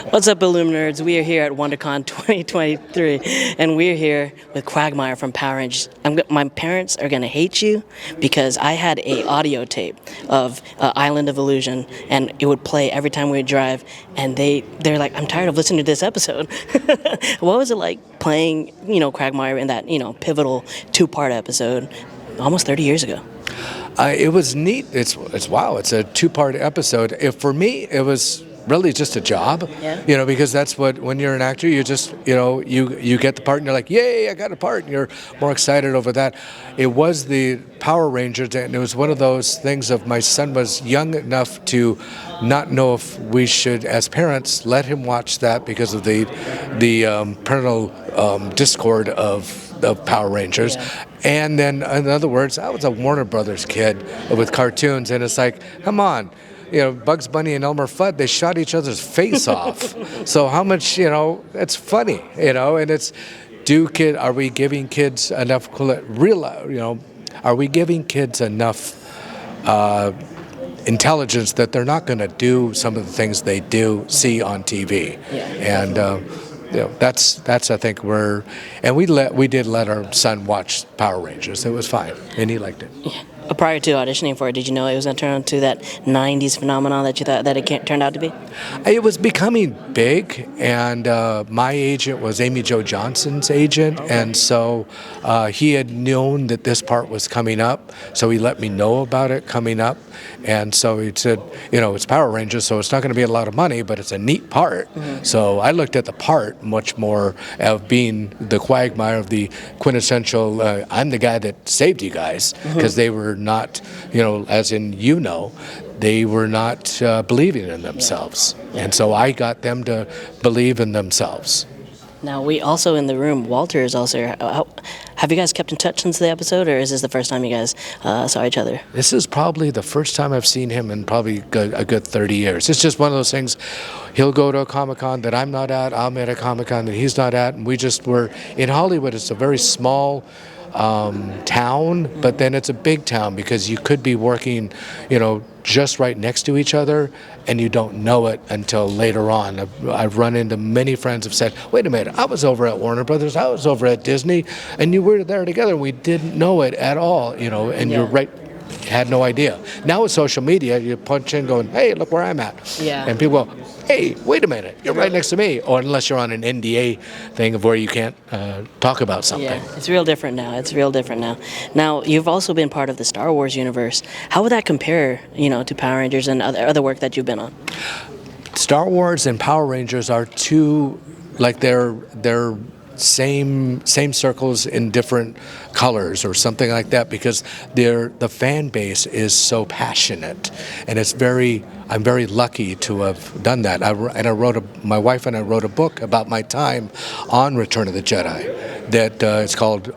What's up, Illuminerds? We are here at WonderCon 2023, and we're here with Quagmire from Power Rangers. My parents are going to hate you because I had a audio tape of Island of Illusion, and it would play every time we would drive, and they're like, I'm tired of listening to this episode. What was it like playing, Quagmire in that, pivotal two-part episode almost 30 years ago? It was neat. It's wow. It's a two-part episode. For me, it was really just a job, because that's what, when you're an actor, you just, you get the part and you're like, yay, I got a part, and you're more excited over that. It was the Power Rangers, and it was one of those things of my son was young enough to not know if we should, as parents, let him watch that because of the parental discord of Power Rangers. Yeah. And then, in other words, I was a Warner Brothers kid with cartoons, and it's like, come on. Bugs Bunny and Elmer Fudd, they shot each other's face off. So how much, it's funny, and it's, are we giving kids enough, are we giving kids enough intelligence that they're not going to do some of the things they do see on TV? Yeah. And, that's I think we did let our son watch Power Rangers. It was fine, and he liked it. Yeah. Prior to auditioning for it, did you know it was going to turn into that 90s phenomenon that you thought that it turned out to be? It was becoming big, and my agent was Amy Jo Johnson's agent, okay. And so he had known that this part was coming up, so he let me know about it coming up, and so he said, it's Power Rangers, so it's not going to be a lot of money, but it's a neat part. Mm-hmm. So I looked at the part much more of being the Quagmire of the quintessential, I'm the guy that saved you guys, because they were not, as in, they were not believing in themselves. Yeah. And so I got them to believe in themselves. Now, we also in the room, Walter is also here. Have you guys kept in touch since the episode, or is this the first time you guys saw each other? This is probably the first time I've seen him in probably a good 30 years. It's just one of those things. He'll go to a Comic-Con that I'm not at. I'm at a Comic-Con that he's not at. And we just were in Hollywood. It's a very small town, but then it's a big town because you could be working, just right next to each other, and you don't know it until later on. I've run into many friends who have said, wait a minute, I was over at Warner Brothers, I was over at Disney, and you were there together. We didn't know it at all, and you're right. Had no idea. Now with social media, you punch in going, hey, look where I'm at. Yeah. And people go, hey, wait a minute, you're right next to me. Or unless you're on an NDA thing of where you can't talk about something. Yeah, it's real different now. Now, you've also been part of the Star Wars universe. How would that compare, to Power Rangers and other work that you've been on? Star Wars and Power Rangers are two, like they're same circles in different colors or something like that, because the fan base is so passionate, and I'm very lucky to have done that. My wife and I wrote a book about my time on Return of the Jedi that it's called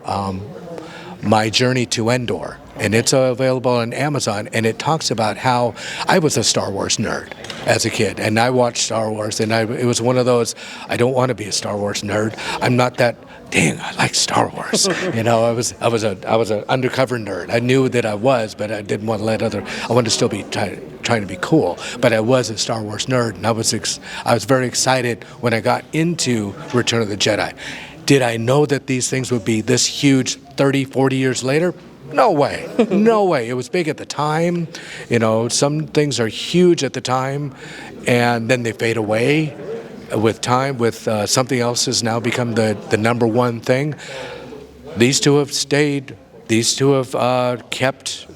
My Journey to Endor. And it's available on Amazon, and it talks about how I was a Star Wars nerd as a kid, and I watched Star Wars, and it was one of those, I don't want to be a Star Wars nerd. I'm not that, dang, I like Star Wars. I was an undercover nerd. I knew that I was, but I didn't want to I wanted to still be trying to be cool. But I was a Star Wars nerd, and I was very excited when I got into Return of the Jedi. Did I know that these things would be this huge 30, 40 years later? No way. No way. It was big at the time. Some things are huge at the time, and then they fade away with time, with something else has now become the number one thing. These two have stayed. These two have kept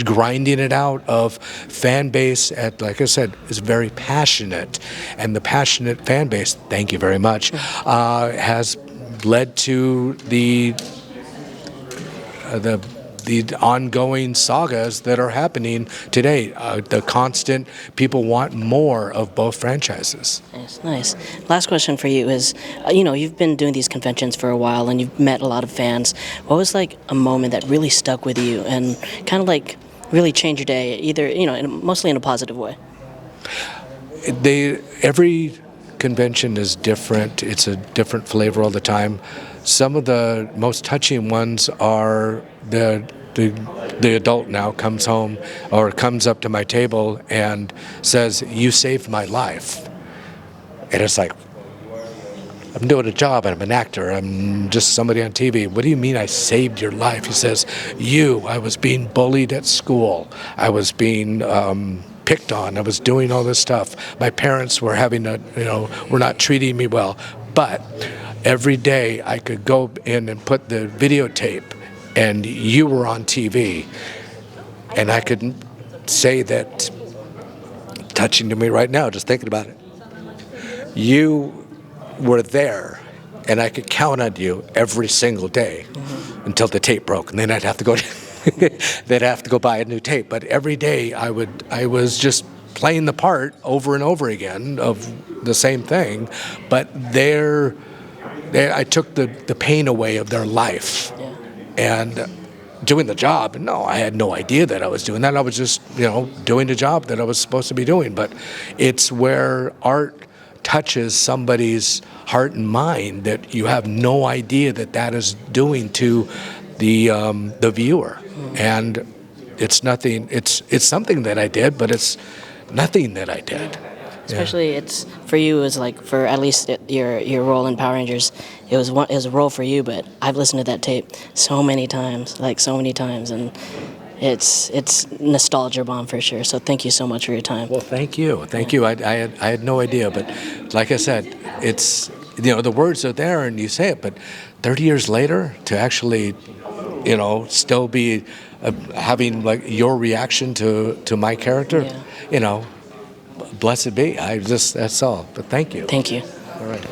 grinding it out of fan base like I said, is very passionate. And the passionate fan base, thank you very much, has led to the ongoing sagas that are happening today. The constant, people want more of both franchises. Nice. Last question for you is, you've been doing these conventions for a while and you've met a lot of fans. What was like a moment that really stuck with you and kind of like really changed your day, either, mostly in a positive way? Every convention is different. It's a different flavor all the time. Some of the most touching ones are the adult now comes home or comes up to my table and says, "You saved my life." And it's like, I'm doing a job, I'm an actor, I'm just somebody on TV. What do you mean I saved your life? He says, I was being bullied at school. I was being picked on. I was doing all this stuff. My parents were were not treating me well. But every day I could go in and put the videotape and you were on TV. And I could say that, touching to me right now, just thinking about it, you were there, and I could count on you every single day until the tape broke, and then I'd have to go. They'd have to go buy a new tape. But every day I was just playing the part over and over again of the same thing. But I took the pain away of their life, and doing the job. No, I had no idea that I was doing that. I was just doing the job that I was supposed to be doing. But it's where art touches somebody's heart and mind that you have no idea that is doing to the viewer. And it's nothing. It's something that I did, but it's nothing that I did. Especially it's for you. It was like, for at least your role in Power Rangers, it was a role for you. But I've listened to that tape so many times, and it's nostalgia bomb for sure. So thank you so much for your time. Well, thank you. I had no idea, but like I said, it's the words are there and you say it, but 30 years later to actually still be having like your reaction to my character, blessed be. That's all. But thank you. Thank you. All right.